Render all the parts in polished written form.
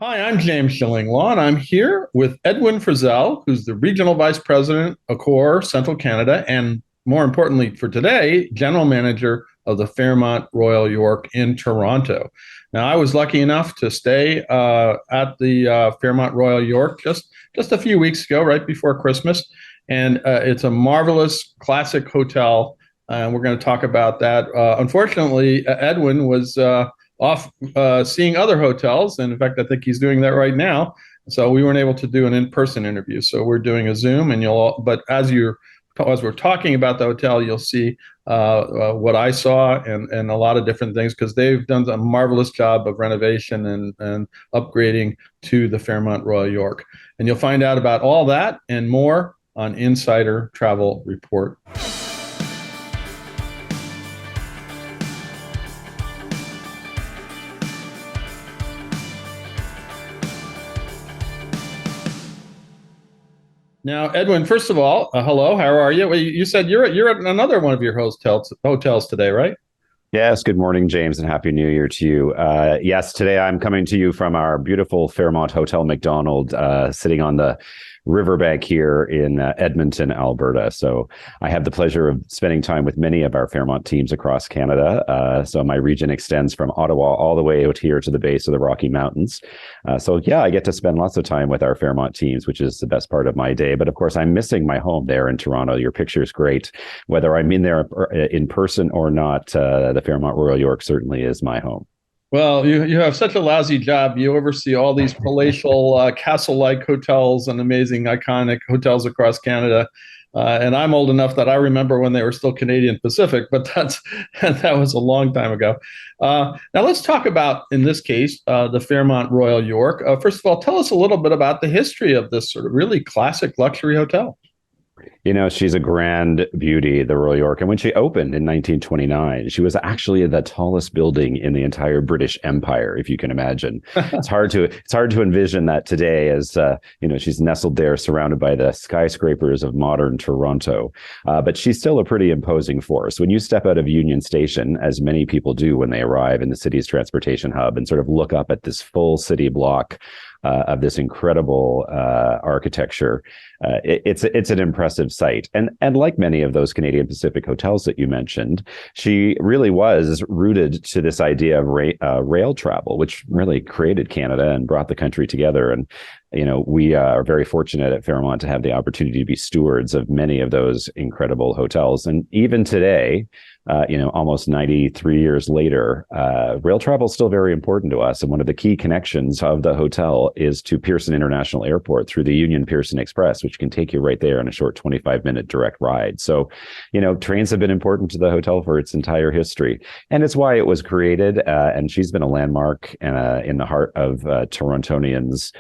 Hi, I'm James Shillinglaw, and I'm here with Edwin Frizzell, who's the Regional Vice President, Accor, Central Canada, and more importantly for today, General Manager of the Fairmont Royal York in Toronto. Now, I was lucky enough to stay at the Fairmont Royal York just a few weeks ago, right before Christmas, and it's a marvelous classic hotel. And we're going to talk about that. Unfortunately, Edwin was off seeing other hotels. And in fact, I think he's doing that right now. So we weren't able to do an in-person interview. So we're doing a Zoom, and as we're talking about the hotel, you'll see what I saw and a lot of different things because they've done a marvelous job of renovation and upgrading to the Fairmont Royal York. And you'll find out about all that and more on Insider Travel Report. Now, Edwin, first of all, hello. How are you? Well, you said you're at another one of your hotels today, right? Yes, good morning, James, and Happy New Year to you. Yes, today I'm coming to you from our beautiful Fairmont Hotel McDonald, sitting on the riverbank here in Edmonton, Alberta. So I have the pleasure of spending time with many of our Fairmont teams across Canada. So my region extends from Ottawa all the way out here to the base of the Rocky Mountains. So yeah, I get to spend lots of time with our Fairmont teams, which is the best part of my day. But of course, I'm missing my home there in Toronto. Your picture's great. Whether I'm in there in person or not, the Fairmont Royal York certainly is my home. Well, you have such a lousy job. You oversee all these palatial, castle-like hotels and amazing, iconic hotels across Canada. And I'm old enough that I remember when they were still Canadian Pacific, but that was a long time ago. Now let's talk about, in this case, the Fairmont Royal York. First of all, tell us a little bit about the history of this sort of really classic luxury hotel. You know, she's a grand beauty, the Royal York. And when she opened in 1929, she was actually the tallest building in the entire British Empire, if you can imagine. It's hard to envision that today as, she's nestled there surrounded by the skyscrapers of modern Toronto. But she's still a pretty imposing force. When you step out of Union Station, as many people do when they arrive in the city's transportation hub and sort of look up at this full city block of this incredible architecture. It's an impressive sight. And like many of those Canadian Pacific hotels that you mentioned, she really was rooted to this idea of rail travel, which really created Canada and brought the country together. And we are very fortunate at Fairmont to have the opportunity to be stewards of many of those incredible hotels. And even today, almost 93 years later, rail travel is still very important to us. And one of the key connections of the hotel is to Pearson International Airport through the Union Pearson Express, which can take you right there in a short 25-minute direct ride. So, trains have been important to the hotel for its entire history. And it's why it was created. And she's been a landmark in the heart of Torontonians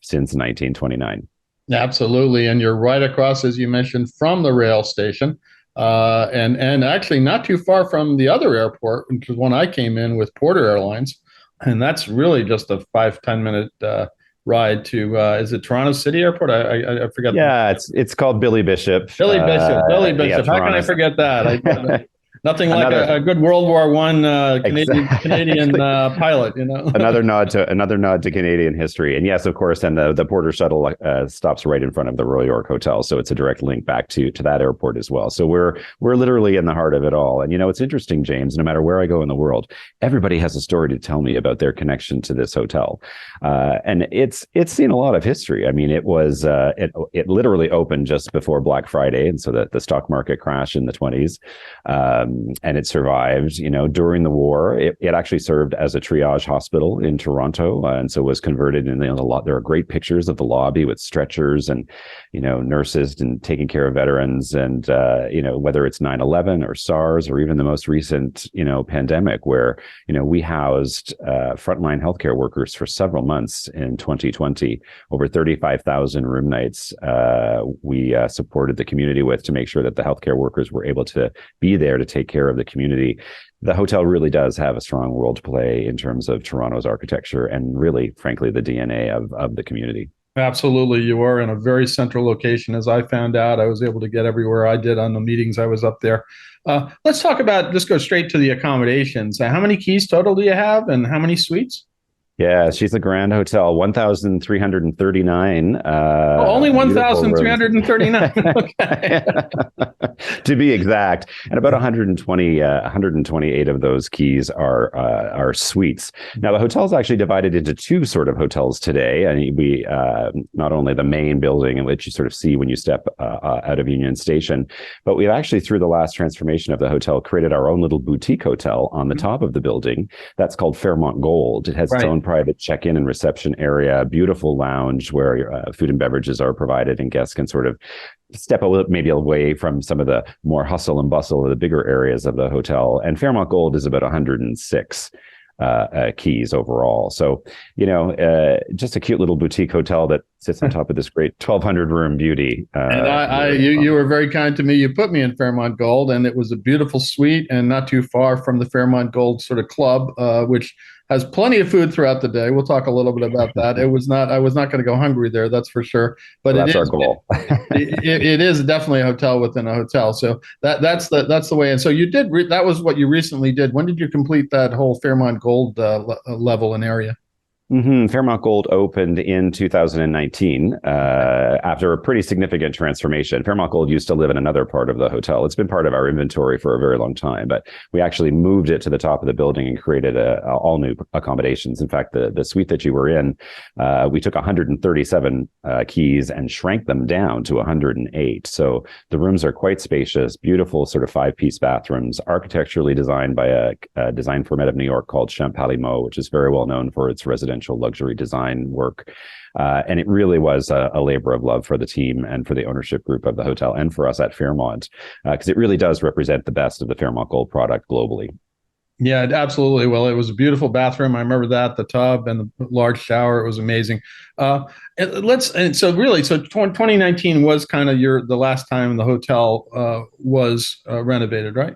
since 1929. Absolutely. And you're right across, as you mentioned, from the rail station. And actually not too far from the other airport, which is one I came in with Porter Airlines. And that's really just a 5-10 minute ride to, is it Toronto City Airport? I forget. Yeah, it's called Billy Bishop. Billy Bishop. Yeah, How can I forget that? Nothing like another a good World War One Canadian exactly. Canadian pilot, another nod to Canadian history. And yes, of course, then the Porter shuttle stops right in front of the Royal York Hotel, so it's a direct link back to that airport as well. So we're literally in the heart of it all. And it's interesting, James. No matter where I go in the world, everybody has a story to tell me about their connection to this hotel, and it's seen a lot of history. I mean, it was it literally opened just before Black Friday, and so the stock market crash in the 20s. And it survived, during the war. It actually served as a triage hospital in Toronto, and so was converted. And there are great pictures of the lobby with stretchers and, nurses and taking care of veterans. And, whether it's 9/11 or SARS or even the most recent, pandemic where, we housed frontline healthcare workers for several months in 2020, over 35,000 room nights. We supported the community with to make sure that the healthcare workers were able to be there to take care of the community. The hotel really does have a strong role to play in terms of Toronto's architecture and really, frankly, the DNA of the community. Absolutely. You are in a very central location. As I found out, I was able to get everywhere I did on the meetings I was up there. Let's go straight to the accommodations. How many keys total do you have and how many suites? Yeah, she's a grand hotel, 1,339 Oh, only beautiful rooms. 1,339. Okay. To be exact, and about 120 128 of those keys are suites. Now the hotel is actually divided into two sort of hotels today, and we not only the main building in which you sort of see when you step out of Union Station, but we've actually, through the last transformation of the hotel, created our own little boutique hotel on the top of the building that's called Fairmont Gold. It has its own private check-in and reception area, beautiful lounge where food and beverages are provided, and guests can sort of step a little, maybe away from some of the more hustle and bustle of the bigger areas of the hotel. And Fairmont Gold is about 106 keys overall. So, just a cute little boutique hotel that sits on top of this great 1,200 room beauty. And you were very kind to me. You put me in Fairmont Gold, and it was a beautiful suite and not too far from the Fairmont Gold sort of club, which has plenty of food throughout the day. We'll talk a little bit about that. I was not going to go hungry there, that's for sure. But well, that's our goal. it is definitely a hotel within a hotel. So that's the way. And so you did. That was what you recently did. When did you complete that whole Fairmont Gold level and area? Fairmont Gold opened in 2019 after a pretty significant transformation. Fairmont Gold used to live in another part of the hotel. It's been part of our inventory for a very long time, but we actually moved it to the top of the building and created all new accommodations. In fact, the suite that you were in, we took 137 keys and shrank them down to 108. So the rooms are quite spacious, beautiful sort of 5-piece bathrooms, architecturally designed by a design firm out of New York called Champalimaud, which is very well known for its residential luxury design work. And it really was a labor of love for the team and for the ownership group of the hotel and for us at Fairmont, because it really does represent the best of the Fairmont Gold product globally. Yeah, absolutely. Well, it was a beautiful bathroom. I remember that, the tub and the large shower. It was amazing. So 2019 was kind of the last time the hotel was renovated, right?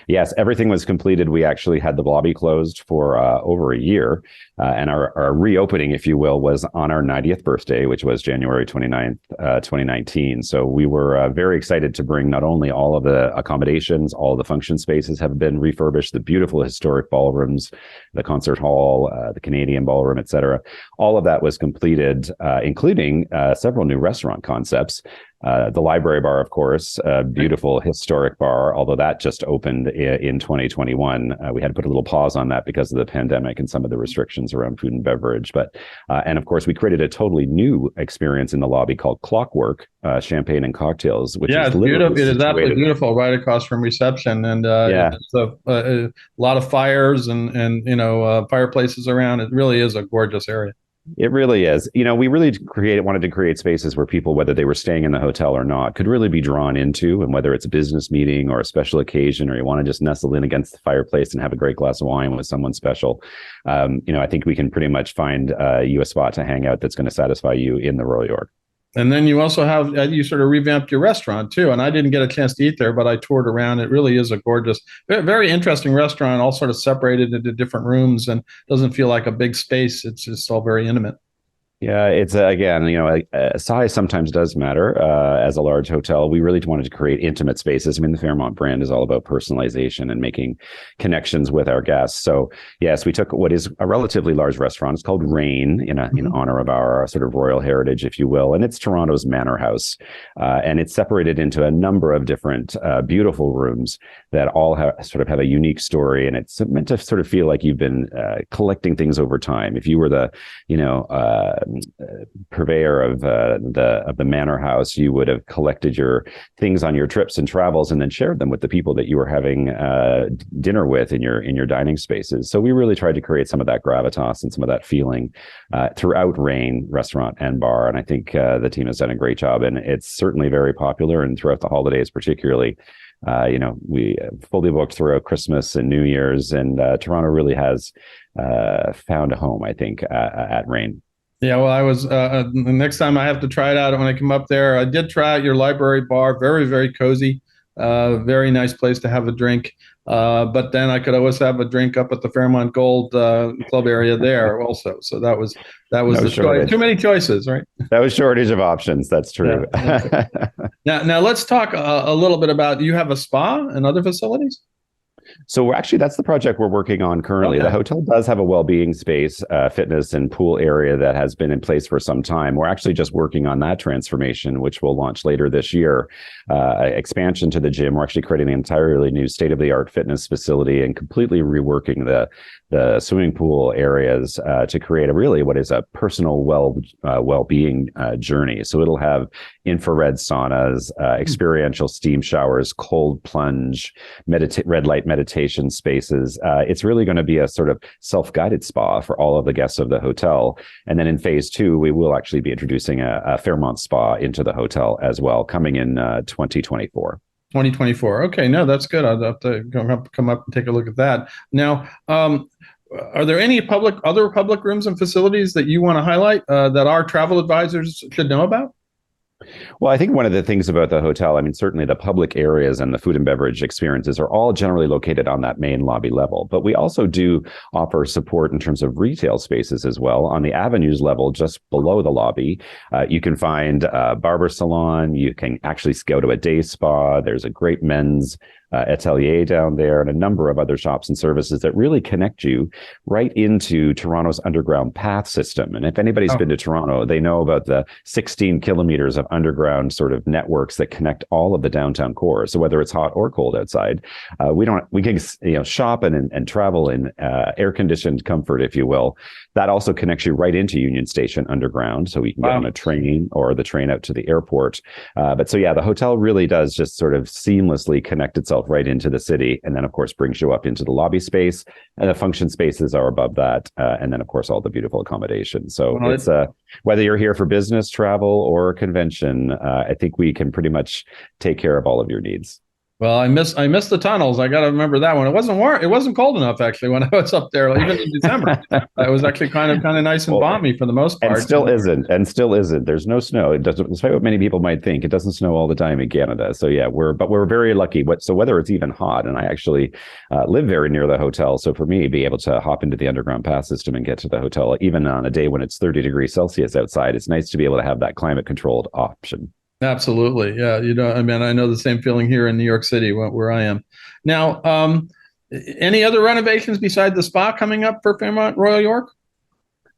Yes, everything was completed. We actually had the lobby closed for over a year. And our reopening, if you will, was on our 90th birthday, which was January 29th, 2019. So we were very excited to bring not only all of the accommodations, all of the function spaces have been refurbished, the beautiful historic ballrooms, the concert hall, the Canadian ballroom, et cetera. All of that was completed, including several new restaurant concepts. The library bar, of course, a beautiful historic bar, although that just opened in 2021. We had to put a little pause on that because of the pandemic and some of the restrictions around food and beverage. But and of course, we created a totally new experience in the lobby called Clockwork, Champagne and Cocktails, which is beautiful. It is absolutely beautiful, right across from reception, and it's a lot of fires and fireplaces around. It really is a gorgeous area. It really is. We really wanted to create spaces where people, whether they were staying in the hotel or not, could really be drawn into, and whether it's a business meeting or a special occasion, or you want to just nestle in against the fireplace and have a great glass of wine with someone special. I think we can pretty much find you a spot to hang out that's going to satisfy you in the Royal York. And then you also have, you sort of revamped your restaurant too. And I didn't get a chance to eat there, but I toured around. It really is a gorgeous, very interesting restaurant, all sort of separated into different rooms and doesn't feel like a big space. It's just all very intimate. Yeah, it's again, size sometimes does matter. As a large hotel, we really wanted to create intimate spaces. I mean, the Fairmont brand is all about personalization and making connections with our guests. So yes, we took what is a relatively large restaurant. It's called Rain in honor of our sort of royal heritage, if you will, and it's Toronto's manor house, and it's separated into a number of different beautiful rooms that all sort of have a unique story, and it's meant to sort of feel like you've been collecting things over time. If you were the purveyor of the manor house, you would have collected your things on your trips and travels and then shared them with the people that you were having dinner with in your dining spaces. So we really tried to create some of that gravitas and some of that feeling throughout Rain restaurant and bar. And I think the team has done a great job, and it's certainly very popular, and throughout the holidays particularly. We fully booked throughout Christmas and New Year's, and Toronto really has found a home, I think, at Rain. Yeah, well, I was the next time I have to try it out when I come up there. I did try out your library bar, very, very cozy, very nice place to have a drink. But then I could always have a drink up at the Fairmont Gold club area there also. So that was no the choice. Too many choices, right? That was shortage of options. That's true. Yeah. Now let's talk a little bit about, you have a spa and other facilities? So that's the project we're working on currently. Okay. The hotel does have a well-being space, fitness and pool area that has been in place for some time. We're actually just working on that transformation, which will launch later this year. Expansion to the gym. We're actually creating an entirely new state-of-the-art fitness facility and completely reworking the swimming pool areas to create what is a personal well-being journey. So it'll have infrared saunas, experiential steam showers, cold plunge, red light meditation spaces. It's really going to be a sort of self-guided spa for all of the guests of the hotel. And then in phase 2, we will actually be introducing a Fairmont spa into the hotel as well, coming in 2024. 2024. Okay, no, that's good. I'll have to come up and take a look at that. Now, are there any other public rooms and facilities that you want to highlight that our travel advisors should know about? Well, I think one of the things about the hotel, I mean, certainly the public areas and the food and beverage experiences are all generally located on that main lobby level. But we also do offer support in terms of retail spaces as well. On the avenues level, just below the lobby, you can find a barber salon. You can actually go to a day spa. There's a great men's atelier down there and a number of other shops and services that really connect you right into Toronto's underground path system. And if anybody's been to Toronto, they know about the 16 kilometers of underground sort of networks that connect all of the downtown core. So whether it's hot or cold outside, we can shop and travel in air conditioned comfort, if you will. That also connects you right into Union Station underground, so we can get on a train or the train out to the airport. The hotel really does just sort of seamlessly connect itself right into the city, and then of course brings you up into the lobby space, and the function spaces are above that, and then of course all the beautiful accommodations. So it's whether you're here for business, travel, or convention, I think we can pretty much take care of all of your needs. Well, I miss the tunnels. I got to remember that one. It wasn't warm. It wasn't cold enough actually when I was up there, even in December. It was actually kind of nice and balmy for the most part. And still isn't. There's no snow. It doesn't, despite what many people might think, it doesn't snow all the time in Canada. So yeah, we're very lucky. So whether it's even hot, and I actually live very near the hotel, so for me, be able to hop into the underground pass system and get to the hotel, even on a day when it's 30 degrees Celsius outside, it's nice to be able to have that climate controlled option. Absolutely. Yeah. I mean, I know the same feeling here in New York City where I am. Now, any other renovations besides the spa coming up for Fairmont Royal York?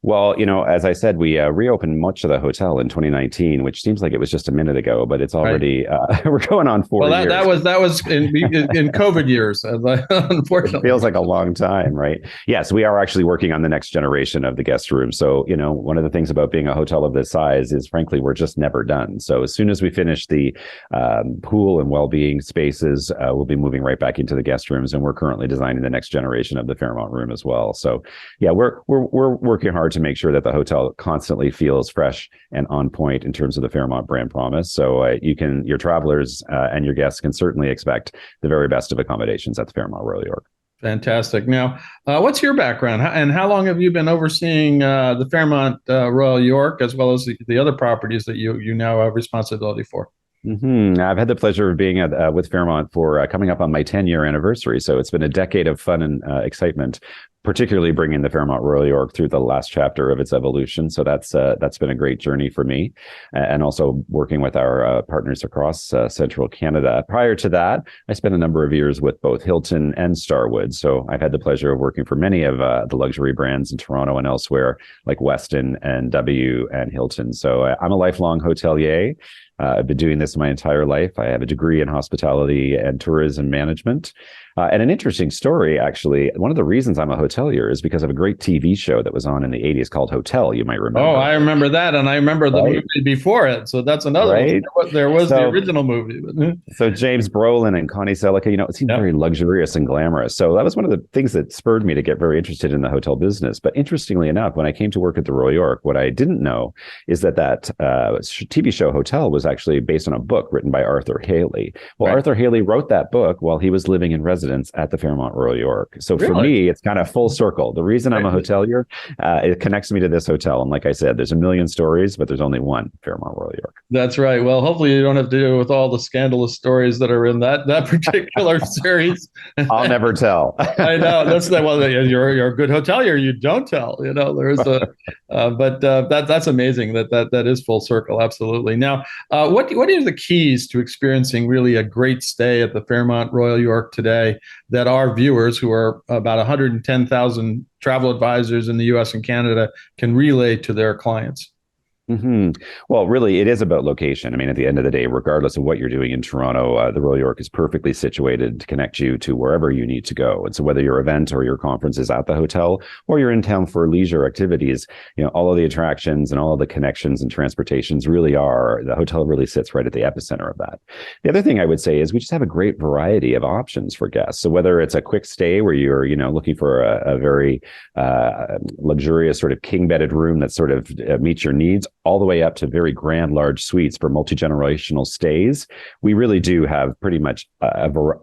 Well, as I said, we reopened much of the hotel in 2019, which seems like it was just a minute ago, but it's already we're going on 4 years. That was in COVID years, unfortunately. It feels like a long time, right? Yes, we are actually working on the next generation of the guest room. So, one of the things about being a hotel of this size is, frankly, we're just never done. So as soon as we finish the pool and well-being spaces, we'll be moving right back into the guest rooms, and we're currently designing the next generation of the Fairmont room as well. So, yeah, we're working hard to make sure that the hotel constantly feels fresh and on point in terms of the Fairmont brand promise. So your travelers and your guests can certainly expect the very best of accommodations at the Fairmont Royal York. Fantastic. Now, what's your background, and how long have you been overseeing the Fairmont Royal York, as well as the other properties that you now have responsibility for? I've had the pleasure of being with Fairmont for coming up on my 10-year anniversary. So it's been a decade of fun and excitement, particularly bringing the Fairmont Royal York through the last chapter of its evolution. So that's been a great journey for me, and also working with our partners across central Canada. Prior to that, I spent a number of years with both Hilton and Starwood. So I've had the pleasure of working for many of the luxury brands in Toronto and elsewhere, like Westin and W and Hilton. So I'm a lifelong hotelier. I've been doing this my entire life. I have a degree in hospitality and tourism management. And an interesting story, actually, one of the reasons I'm a hotelier is because of a great TV show that was on in the 80s called Hotel, you might remember. Oh, I remember that. And I remember the movie before it. So that's another one. There was the original movie. So James Brolin and Connie Selica, it seemed very luxurious and glamorous. So that was one of the things that spurred me to get very interested in the hotel business. But interestingly enough, when I came to work at the Royal York, what I didn't know is that TV show Hotel was actually based on a book written by Arthur Haley. Well, Arthur Haley wrote that book while he was living in residence at the Fairmont Royal York. So for me, it's kind of full circle. The reason I'm a hotelier, it connects me to this hotel. And like I said, there's a million stories, but there's only one Fairmont Royal York. That's right. Well, hopefully you don't have to deal with all the scandalous stories that are in that particular series. I'll never tell. I know. Well, you're a good hotelier. You don't tell. But that's amazing that is full circle. Absolutely. Now, what are the keys to experiencing really a great stay at the Fairmont Royal York today that our viewers, who are about 110,000 travel advisors in the U.S. and Canada, can relay to their clients? hmm Well, really, it is about location. I mean, at the end of the day, regardless of what you're doing in Toronto, the Royal York is perfectly situated to connect you to wherever you need to go. And so, whether your event or your conference is at the hotel, or you're in town for leisure activities, all of the attractions and all of the connections and transportations really are. The hotel really sits right at the epicenter of that. The other thing I would say is we just have a great variety of options for guests. So whether it's a quick stay where you're, looking for a very luxurious sort of king bedded room that sort of meets your needs, all the way up to very grand, large suites for multi-generational stays. We really do have pretty much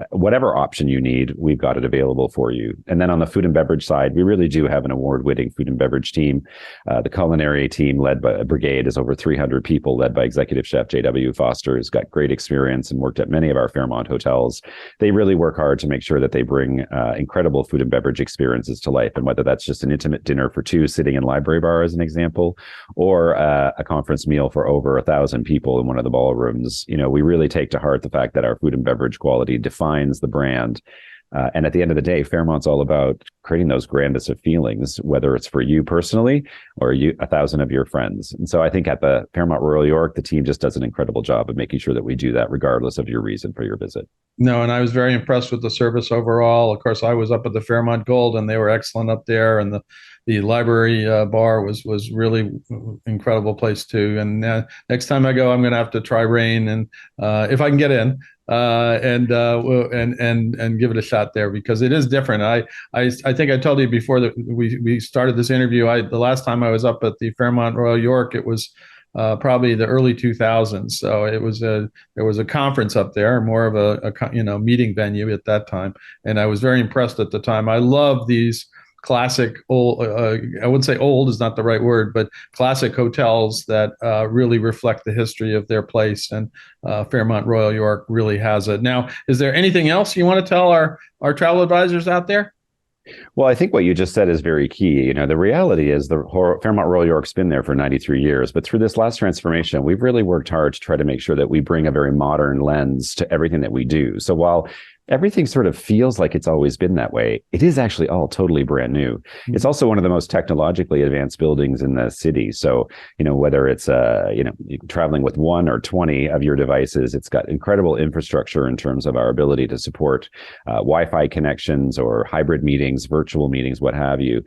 whatever option you need, we've got it available for you. And then on the food and beverage side, we really do have an award-winning food and beverage team. The culinary team led by a brigade is over 300 people, led by executive chef J.W. Foster, who's got great experience and worked at many of our Fairmont hotels. They really work hard to make sure that they bring incredible food and beverage experiences to life. And whether that's just an intimate dinner for two sitting in Library Bar as an example, or a conference meal for over 1,000 people in one of the ballrooms. We really take to heart the fact that our food and beverage quality defines the brand. And at the end of the day, Fairmont's all about creating those grandest of feelings, whether it's for you personally or 1,000 of your friends. And so I think at the Fairmont Royal York, the team just does an incredible job of making sure that we do that regardless of your reason for your visit. No, and I was very impressed with the service overall. Of course, I was up at the Fairmont Gold, and they were excellent up there, and the library bar was really incredible place too. And next time I go, I'm going to have to try Rain, and if I can get in, and give it a shot there, because it is different. I think I told you before that we started this interview. The last time I was up at the Fairmont Royal York, it was probably the early 2000s. So there was a conference up there, more of a meeting venue at that time, and I was very impressed at the time. I love these classic old, I would say old is not the right word, but classic hotels that really reflect the history of their place, and Fairmont Royal York really has it. Now, is there anything else you want to tell our travel advisors out there? Well, I think what you just said is very key. The reality is the Fairmont Royal York's been there for 93 years, but through this last transformation, we've really worked hard to try to make sure that we bring a very modern lens to everything that we do. So while everything sort of feels like it's always been that way, it is actually all totally brand new. Mm-hmm. It's also one of the most technologically advanced buildings in the city. So, whether it's, traveling with 1 or 20 of your devices, it's got incredible infrastructure in terms of our ability to support Wi-Fi connections or hybrid meetings, virtual meetings, what have you.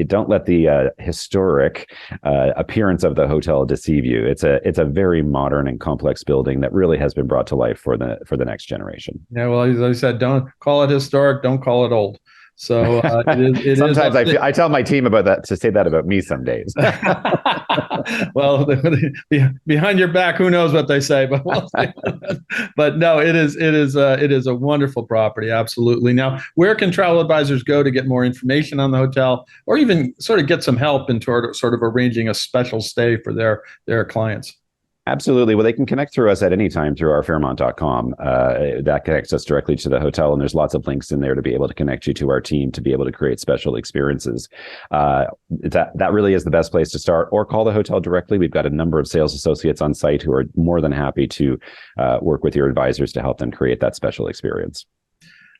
Don't let the historic appearance of the hotel deceive you. It's a very modern and complex building that really has been brought to life for the next generation. Yeah, well, as I said, don't call it historic, don't call it old. So sometimes I tell my team about that, to say that about me some days. Well, behind your back, who knows what they say, but we'll see. But no, it is a wonderful property, absolutely. Now, where can travel advisors go to get more information on the hotel, or even sort of get some help in sort of arranging a special stay for their clients? Absolutely. Well, they can connect through us at any time through our Fairmont.com. That connects us directly to the hotel, and there's lots of links in there to be able to connect you to our team to be able to create special experiences. That really is the best place to start, or call the hotel directly. We've got a number of sales associates on site who are more than happy to work with your advisors to help them create that special experience.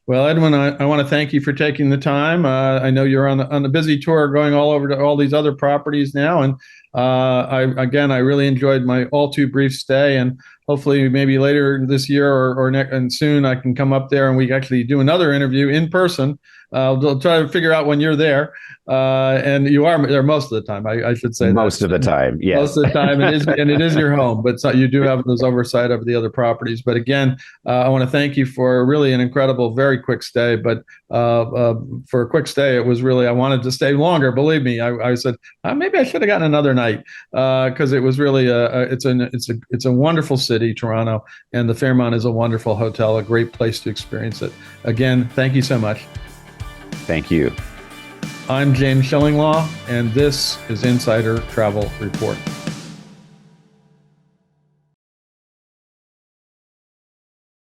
Well, Edwin, I want to thank you for taking the time. I know you're on a busy tour going all over to all these other properties now. And I really enjoyed my all too brief stay. And hopefully maybe later this year and soon I can come up there and we actually do another interview in person. We'll try to figure out when you're there. And you are there most of the time, I should say. Most of the time, yes. Most of the time, it is your home, but you do have those oversight of the other properties. But again, I want to thank you for really an incredible, very quick stay. But for a quick stay, it was really, I wanted to stay longer. Believe me, I said maybe I should have gotten another night, because it was really it's a wonderful city, Toronto, and the Fairmont is a wonderful hotel, a great place to experience it. Again, thank you so much. Thank you. I'm James Shillinglaw, and this is Insider Travel Report.